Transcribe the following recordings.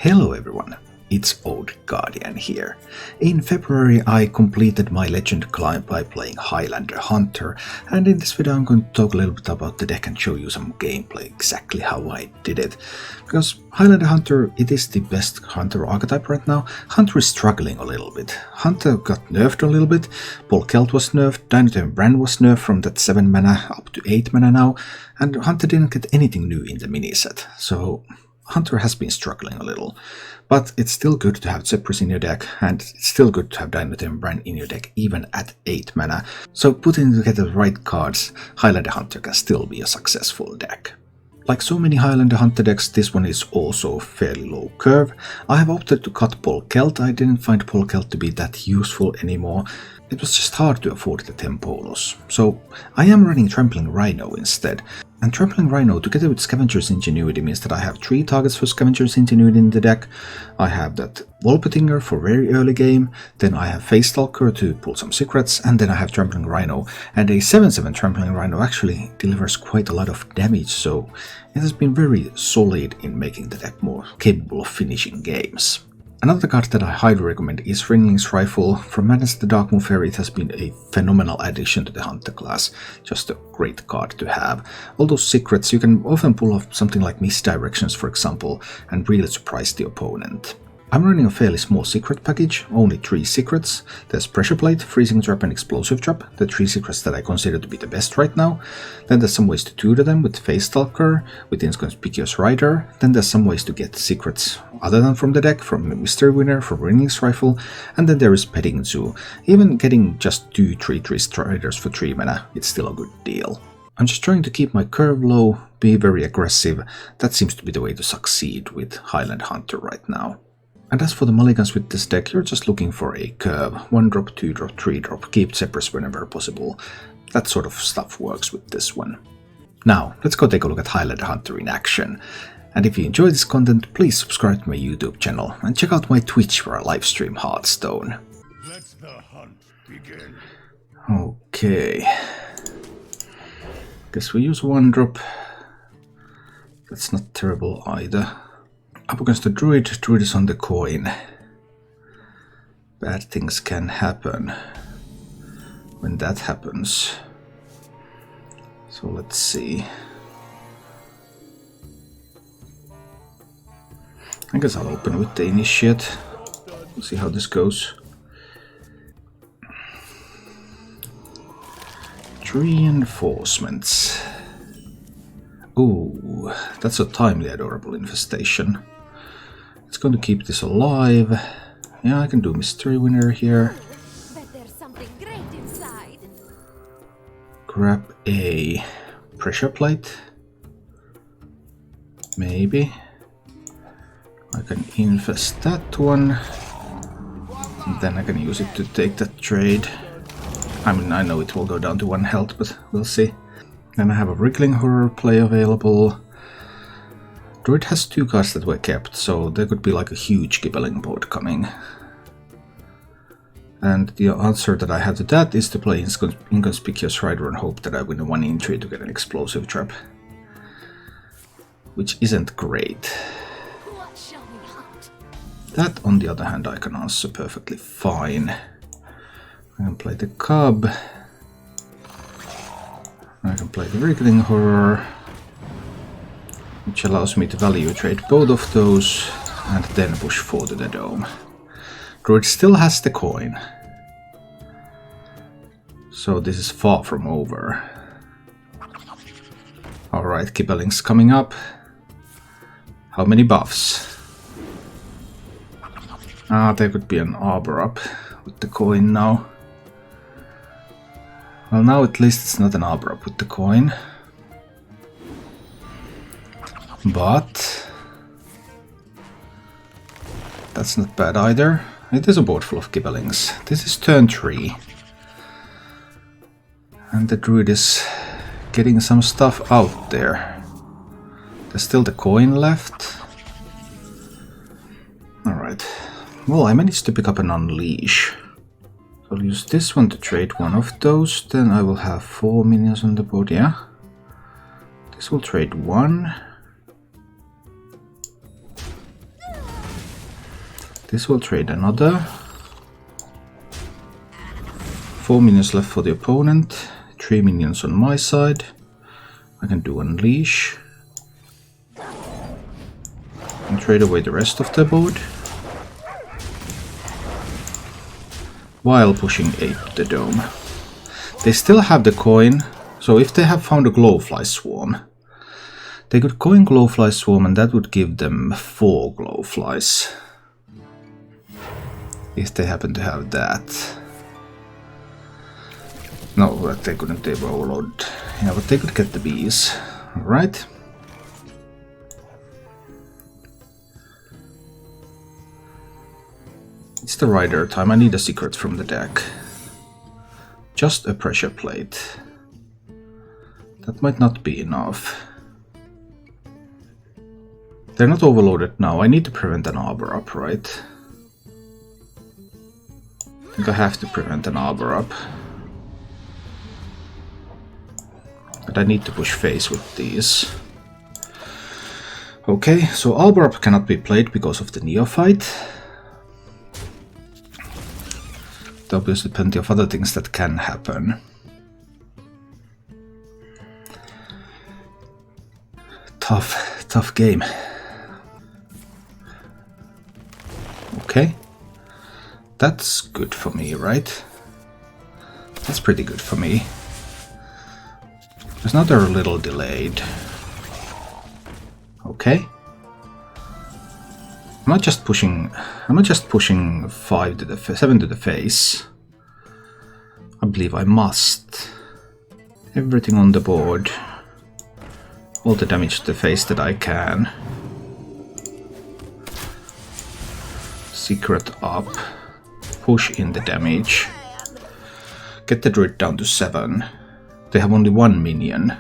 Hello everyone, it's Old Guardian here. In February I completed my legend climb by playing Highlander Hunter, and in this video I'm going to talk a little bit about the deck and show you some gameplay, exactly how I did it. Because Highlander Hunter, it is the best Hunter archetype right now. Hunter is struggling a little bit. Hunter got nerfed a little bit, Paul Kelt was nerfed, Darkmoon Brand was nerfed from that 7 mana up to 8 mana now, and Hunter didn't get anything new in the mini set, so Hunter has been struggling a little, but it's still good to have Zephyrus in your deck, and it's still good to have Darkmoon Brand in your deck even at 8 mana, so putting together the right cards, Highlander Hunter can still be a successful deck. Like so many Highlander Hunter decks, this one is also fairly low curve. I have opted to cut Paul Kelt. I didn't find Paul Kelt to be that useful anymore. It was just hard to afford the tempo loss. So I am running Trampling Rhino instead. And Trampling Rhino together with Scavenger's Ingenuity means that I have 3 targets for Scavenger's Ingenuity in the deck. I have that Wolpetinger for very early game, then I have Face Stalker to pull some secrets, and then I have Trampling Rhino. And a 7/7 Trampling Rhino actually delivers quite a lot of damage, so it has been very solid in making the deck more capable of finishing games. Another card that I highly recommend is Ringling's Rifle. From Madness the Darkmoon Faire, it has been a phenomenal addition to the Hunter class. Just a great card to have. All those secrets, you can often pull off something like Misdirections, for example, and really surprise the opponent. I'm running a fairly small secret package, only 3 secrets. There's Pressure Plate, Freezing Trap and Explosive Trap, the 3 secrets that I consider to be the best right now. Then there's some ways to tutor them with Face Stalker, with Inconspicuous Rider. Then there's some ways to get secrets other than from the deck, from Mystery Winner, from Ringling's Rifle, and then there is Petting Zoo. Even getting just 2 3/3 Striders for 3 mana, it's still a good deal. I'm just trying to keep my curve low, be very aggressive. That seems to be the way to succeed with Highlander Hunter right now. And as for the mulligans with this deck, you're just looking for a curve. 1-drop, 2-drop, 3-drop, keep Zephyrus whenever possible. That sort of stuff works with this one. Now, let's go take a look at Highlander Hunter in action. And if you enjoy this content, please subscribe to my YouTube channel and check out my Twitch where I live stream Hearthstone. Let the hunt begin. Okay. Guess we use 1-drop. That's not terrible either. Up against the Druid, Druid is on the coin. Bad things can happen when that happens. So let's see. I guess I'll open with the Initiate. We'll see how this goes. 3 Enforcements. Ooh, that's a timely adorable infestation. It's going to keep this alive. Yeah, I can do Mystery Winner here. Bet there's something great inside. Grab a Pressure Plate. Maybe. I can infest that one. And then I can use it to take that trade. I mean, I know it will go down to 1 health, but we'll see. Then I have a Wriggling Horror play available. Druid has 2 cards that were kept, so there could be like a huge Gibbling board coming. And the answer that I have to that is to play Inconspicuous Rider and hope that I win a 1 entry to get an Explosive Trap. Which isn't great. What shall we hunt? That, on the other hand, I can answer perfectly fine. I can play the Cub. I can play the Wriggling Horror, which allows me to value trade both of those, and then push 4 to the Dome. Druid still has the coin, so this is far from over. Alright, Gibbeling's coming up. How many buffs? Ah, there could be an Arbor up with the coin now. Well, now at least it's not an Arbor up with the coin. But that's not bad either. It is a board full of Gibbelings. This is turn 3. And the Druid is getting some stuff out there. There's still the coin left. Alright. Well, I managed to pick up an Unleash. So I'll use this one to trade one of those. Then I will have 4 minions on the board, yeah. This will trade 1. This will trade another. 4 minions left for the opponent. 3 minions on my side. I can do Unleash. And trade away the rest of the board. While pushing 8 to the dome. They still have the coin, so if they have found a Glowfly Swarm, they could coin Glowfly Swarm and that would give them 4 Glowflies. If they happen to have that. No, but they couldn't, they were overloaded. Yeah, but they could get the bees. Alright. It's the rider time. I need a secret from the deck. Just a pressure plate. That might not be enough. They're not overloaded now. I need to prevent an arbor up, right? I think I have to prevent an arbor up. But I need to push face with these. Okay, so arbor up cannot be played because of the neophyte. There are obviously plenty of other things that can happen. Tough game. Okay. That's good for me, right? That's pretty good for me. Because now they're a little delayed. Okay. I'm not just pushing 5 to the 7 to the face. I believe I must. Everything on the board. All the damage to the face that I can. Secret up. Push in the damage. Get the Druid down to 7. They have only 1 minion.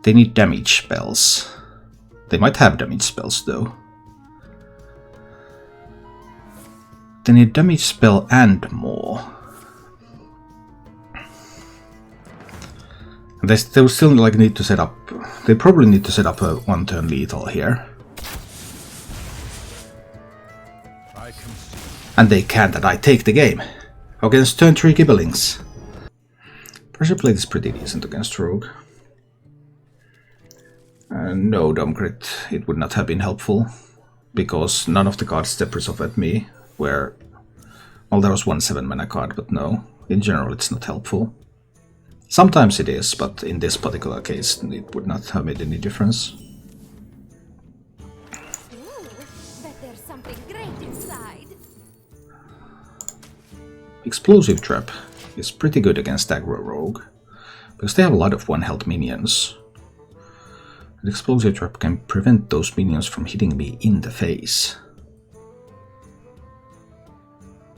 They need damage spells. They might have damage spells though. They need damage spell and more. They will still like need to set up. They probably need to set up a 1-turn lethal here. And they can't, and I take the game against turn 3 Gibblings. Pressure plate is pretty decent against Rogue. No Dome Crit, it would not have been helpful, because none of the cards Steppers off at me were... Well, there was 1 7-mana card, but no, in general it's not helpful. Sometimes it is, but in this particular case it would not have made any difference. Ooh, bet there's something great inside. Explosive Trap is pretty good against aggro Rogue, because they have a lot of 1-health minions. The Explosive Trap can prevent those minions from hitting me in the face.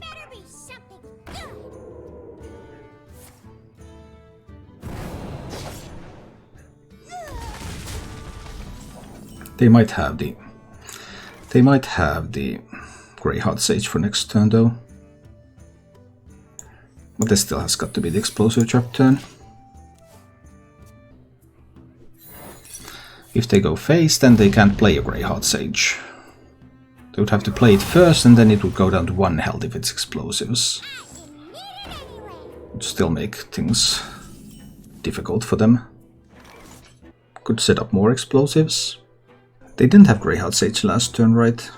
Better be something good. They might have the Greyheart Sage for next turn though. But this still has got to be the Explosive Trap turn. If they go face, then they can't play a Greyheart Sage. They would have to play it first, and then it would go down to 1 health if it's explosives. It would still make things difficult for them. Could set up more explosives. They didn't have Greyheart Sage last turn, right?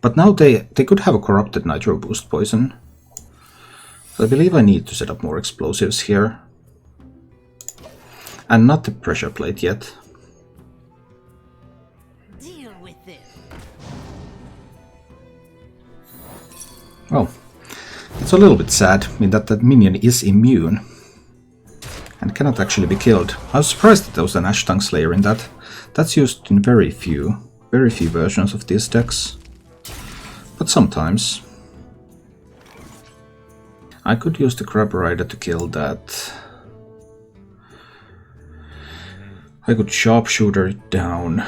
But now they could have a Corrupted Nitro Boost Poison. So I believe I need to set up more explosives here. And not the Pressure Plate yet. Deal with this. Oh, it's a little bit sad in that minion is immune and cannot actually be killed. I was surprised that there was an Ashtung Slayer in that. That's used in very few versions of these decks, but sometimes. I could use the Crab Rider to kill that. I could Sharpshooter it down. I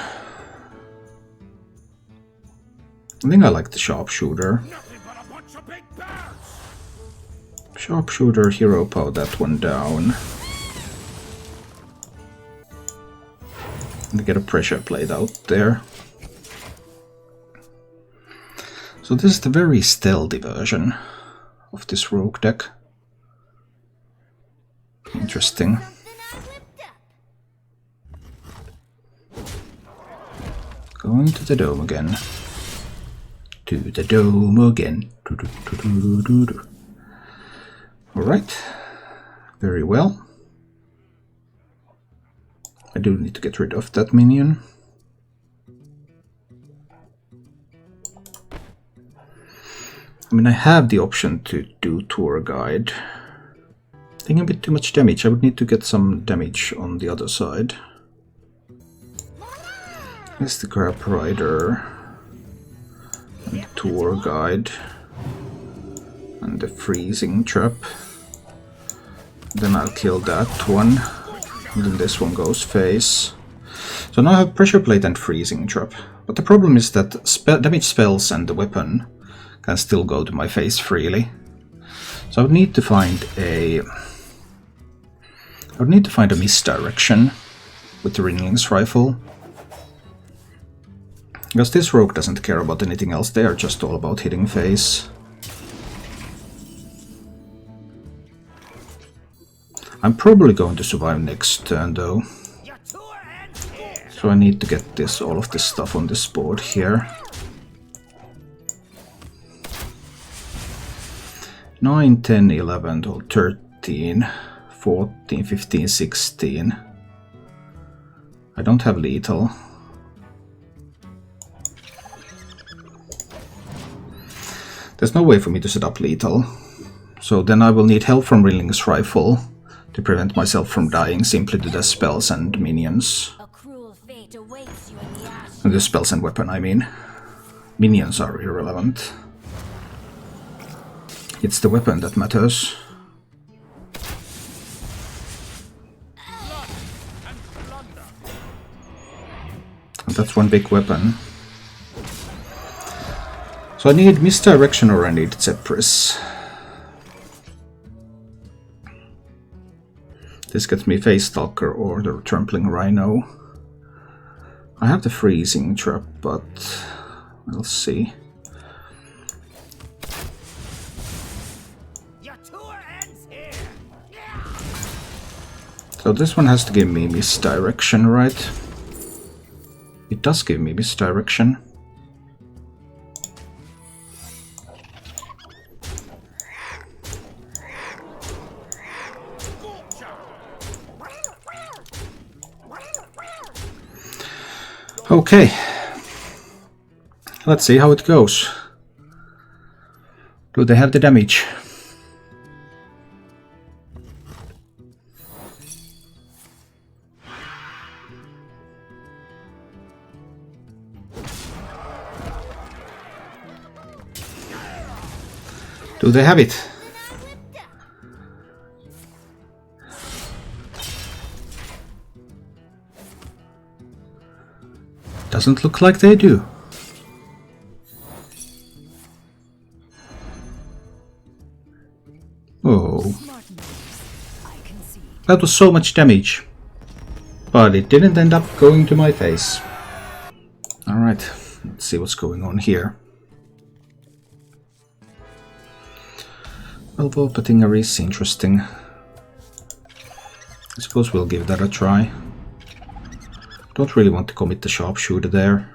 think I like the Sharpshooter. Sharpshooter, Hero Power that one down. And get a Pressure Plate out there. So this is the very stealthy version of this rogue deck. Interesting. Going to the dome again. To the dome again. Alright. Very well. I do need to get rid of that minion. I mean, I have the option to do tour guide. I think a bit too much damage. I would need to get some damage on the other side. Here's the Grab Rider. And tour guide. And the freezing trap. Then I'll kill that one. And then this one goes face. So now I have pressure plate and freezing trap. But the problem is that damage spells and the weapon can still go to my face freely. So I would need to find a misdirection with the Ringling's rifle. Because this rogue doesn't care about anything else, they are just all about hitting face. I'm probably going to survive next turn though. So I need to get all of this stuff on this board here. 9, 10, 11, 12, 13, 14, 15, 16. I don't have lethal. There's no way for me to set up lethal. So then I will need help from Ringling's rifle to prevent myself from dying simply to the spells and minions. A cruel fate awaits you in the ash. The spells and weapon, I mean. Minions are irrelevant. It's the weapon that matters. And that's one big weapon. So I need misdirection or I need Zephyrus. This gets me Face Stalker or the Trampling Rhino. I have the freezing trap, but we'll see. So this one has to give me misdirection, right? It does give me misdirection. Okay. Let's see how it goes. Do they have the damage? Do they have it? Doesn't look like they do. Oh. That was so much damage. But it didn't end up going to my face. Alright, let's see what's going on here. Well, Volpatinger is interesting. I suppose we'll give that a try. Don't really want to commit the sharpshooter there.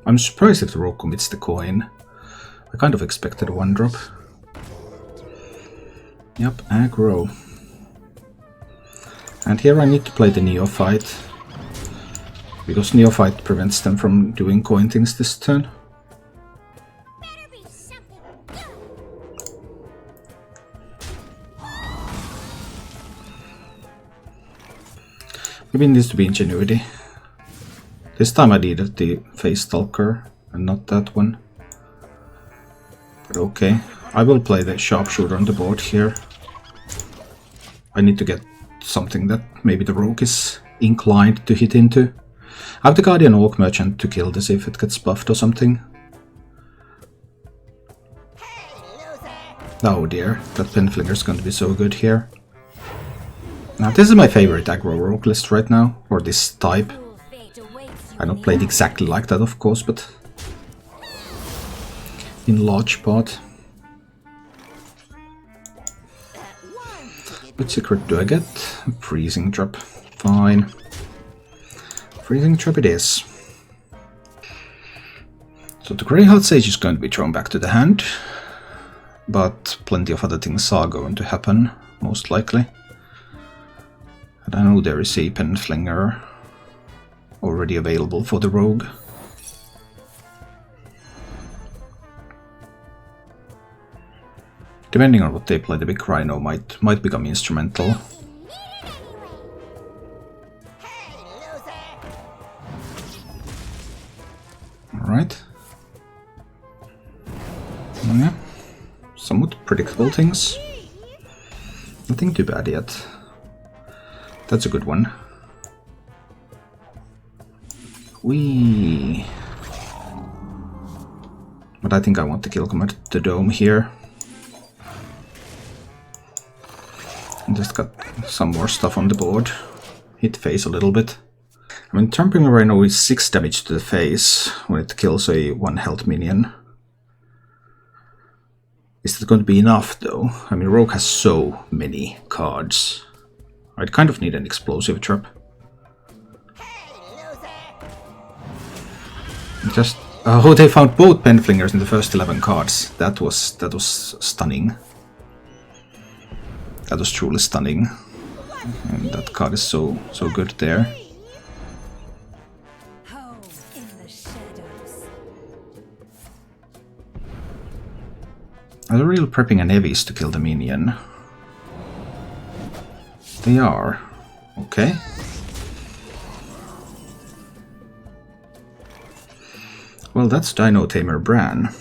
I'm surprised if the rogue commits the coin. I kind of expected a 1-drop. Yep, aggro. And here I need to play the Neophyte. Because Neophyte prevents them from doing coin things this turn. Maybe it needs to be Ingenuity. This time I needed the Face Stalker and not that one. But okay, I will play the Sharpshooter on the board here. I need to get something that maybe the rogue is inclined to hit into. I have the Guardian Orc Merchant to kill this if it gets buffed or something. Oh dear, that Penflinger is going to be so good here. Now this is my favorite aggro rogue list right now, or this type. I don't play it exactly like that of course, but in large part. What secret do I get? Freezing trap. Fine. Freezing trap it is. So the Grey Heart Sage is going to be thrown back to the hand, but plenty of other things are going to happen, most likely. And I know there is a Penflinger already available for the rogue. Depending on what they play, the big Rhino might become instrumental. Alright. Yeah. Somewhat predictable things. Nothing too bad yet. That's a good one. Whee! But I think I want to kill command the dome here. And just got some more stuff on the board. Hit face a little bit. I mean, Trampling Rhino is 6 damage to the face when it kills a 1 health minion. Is that going to be enough though? I mean, Rogue has so many cards. I'd kind of need an explosive trap. Just oh, they found both Penflingers in the first 11 cards. That was stunning. That was truly stunning. And that card is so good there. Are they really prepping an Evis to kill the minion? They are. Okay. Well, that's Dino Tamer Bran.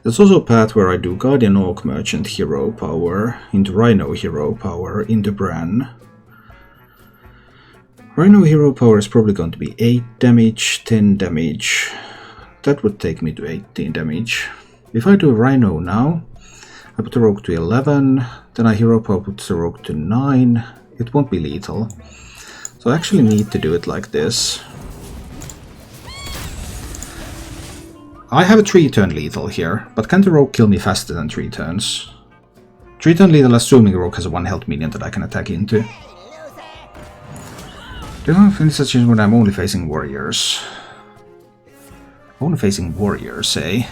There's also a path where I do Guardian Orc Merchant hero power into Rhino hero power into Bran. Rhino hero power is probably going to be 8 damage, 10 damage. That would take me to 18 damage. If I do Rhino now, I put the rogue to 11, then I hero power puts the rogue to 9. It won't be lethal. So I actually need to do it like this. I have a 3-turn lethal here, but can the rogue kill me faster than 3 turns? 3-turn lethal assuming the rogue has a 1 health minion that I can attack into. Do you have any such when I'm only facing warriors? Only facing warriors, eh?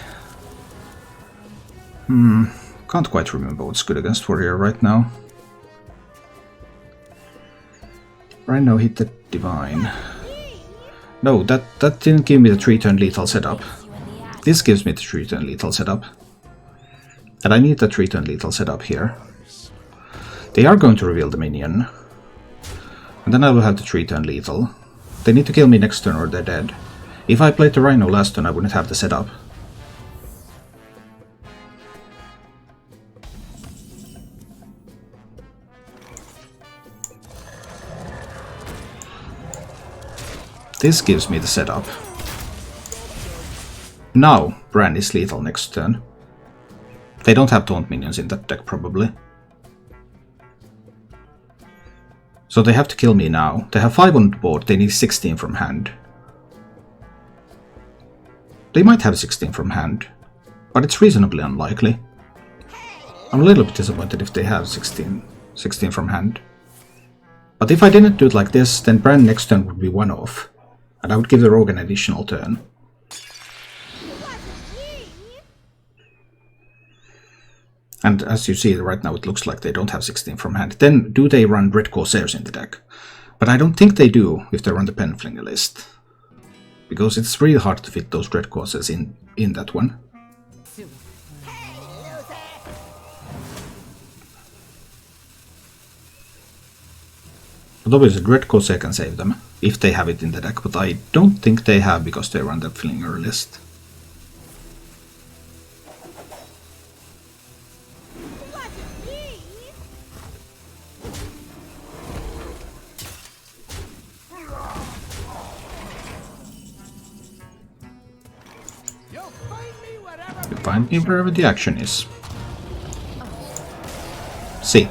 Can't quite remember what's good against warrior right now. Rhino hit the divine. No, that didn't give me the 3-turn lethal setup. This gives me the 3-turn lethal setup. And I need the 3-turn lethal setup here. They are going to reveal the minion. And then I will have the 3-turn lethal. They need to kill me next turn or they're dead. If I played the Rhino last turn, I wouldn't have the setup. This gives me the setup. Now, Bran is lethal next turn. They don't have taunt minions in that deck, probably. So they have to kill me now. They have 5 on the board, they need 16 from hand. They might have 16 from hand, but it's reasonably unlikely. I'm a little bit disappointed if they have 16 from hand. But if I didn't do it like this, then Bran next turn would be 1 off. And I would give the rogue an additional turn. And as you see right now, it looks like they don't have 16 from hand. Then do they run Red Corsairs in the deck? But I don't think they do if they run the Penflinger list. Because it's really hard to fit those Red Corsairs in that one. But obviously Red Corsair can save them, if they have it in the deck, but I don't think they have because they run the Flinger list. You find me wherever the action is. See.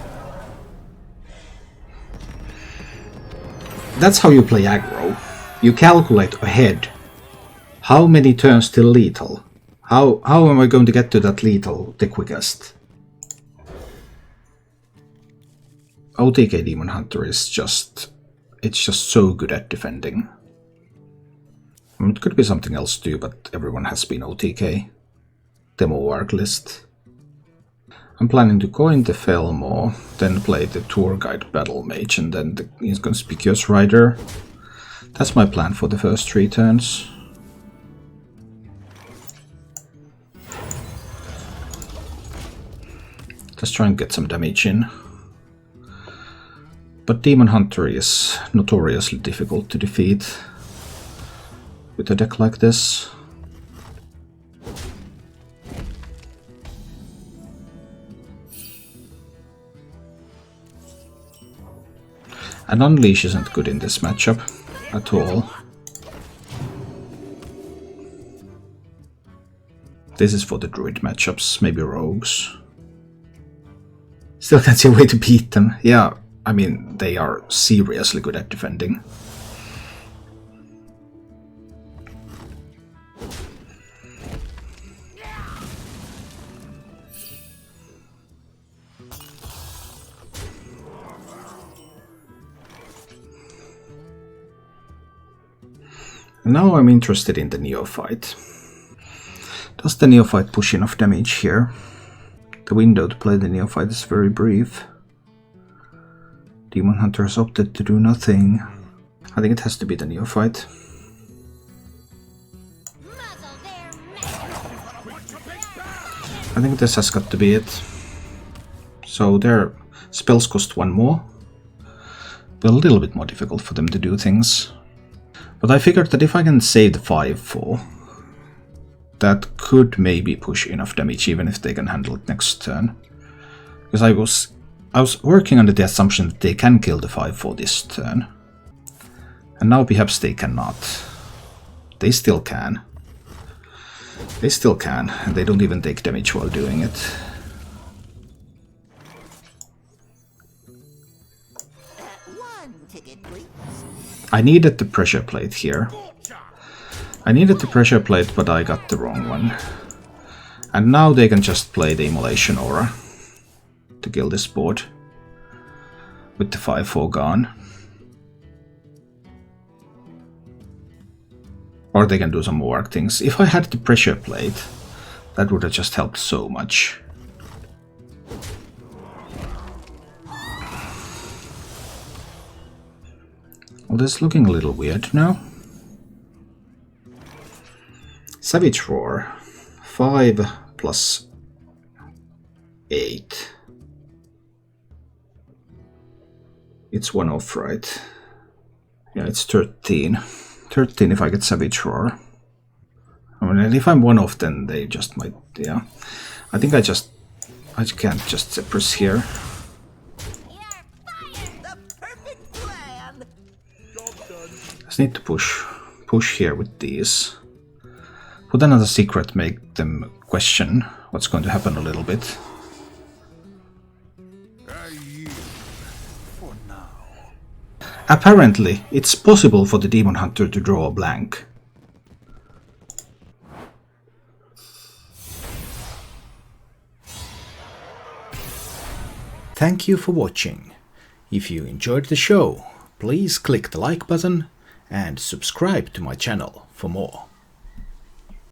That's how you play aggro. You calculate ahead how many turns till lethal, How am I going to get to that lethal the quickest? OTK Demon Hunter is just... it's just so good at defending. I mean, it could be something else too, but everyone has been OTK. Demo arc list. I'm planning to coin the Felmore, then play the Tour Guide Battle Mage, and then the Inconspicuous Rider. That's my plan for the first 3 turns. Just try and get some damage in. But Demon Hunter is notoriously difficult to defeat with a deck like this. And Unleash isn't good in this matchup at all. This is for the Druid matchups, maybe Rogues. Still can't see a way to beat them. Yeah, I mean, they are seriously good at defending. Now I'm interested in the Neophyte. Does the Neophyte push enough damage here? The window to play the Neophyte is very brief. Demon Hunter has opted to do nothing. I think it has to be the Neophyte. I think this has got to be it. So their spells cost 1 more. But a little bit more difficult for them to do things. But I figured that if I can save the 5/4, that could maybe push enough damage even if they can handle it next turn. Because I was working under the assumption that they can kill the 5/4 this turn. And now perhaps they cannot. They still can. They still can, and they don't even take damage while doing it. I needed the pressure plate here. I needed the pressure plate, but I got the wrong one. And now they can just play the Immolation Aura to kill this board with the 5/4 gone. Or they can do some more things. If I had the pressure plate, that would have just helped so much. Well, this is looking a little weird now. Savage Roar. 5 plus 8. It's 1 off, right? Yeah, it's 13. 13 if I get Savage Roar. I mean, if I'm 1 off, then they just might, yeah. I think I can't just press here. Just need to push here with these. Put another secret, make them question what's going to happen a little bit. Apparently, it's possible for the Demon Hunter to draw a blank. Thank you for watching. If you enjoyed the show, please click the like button and subscribe to my channel for more.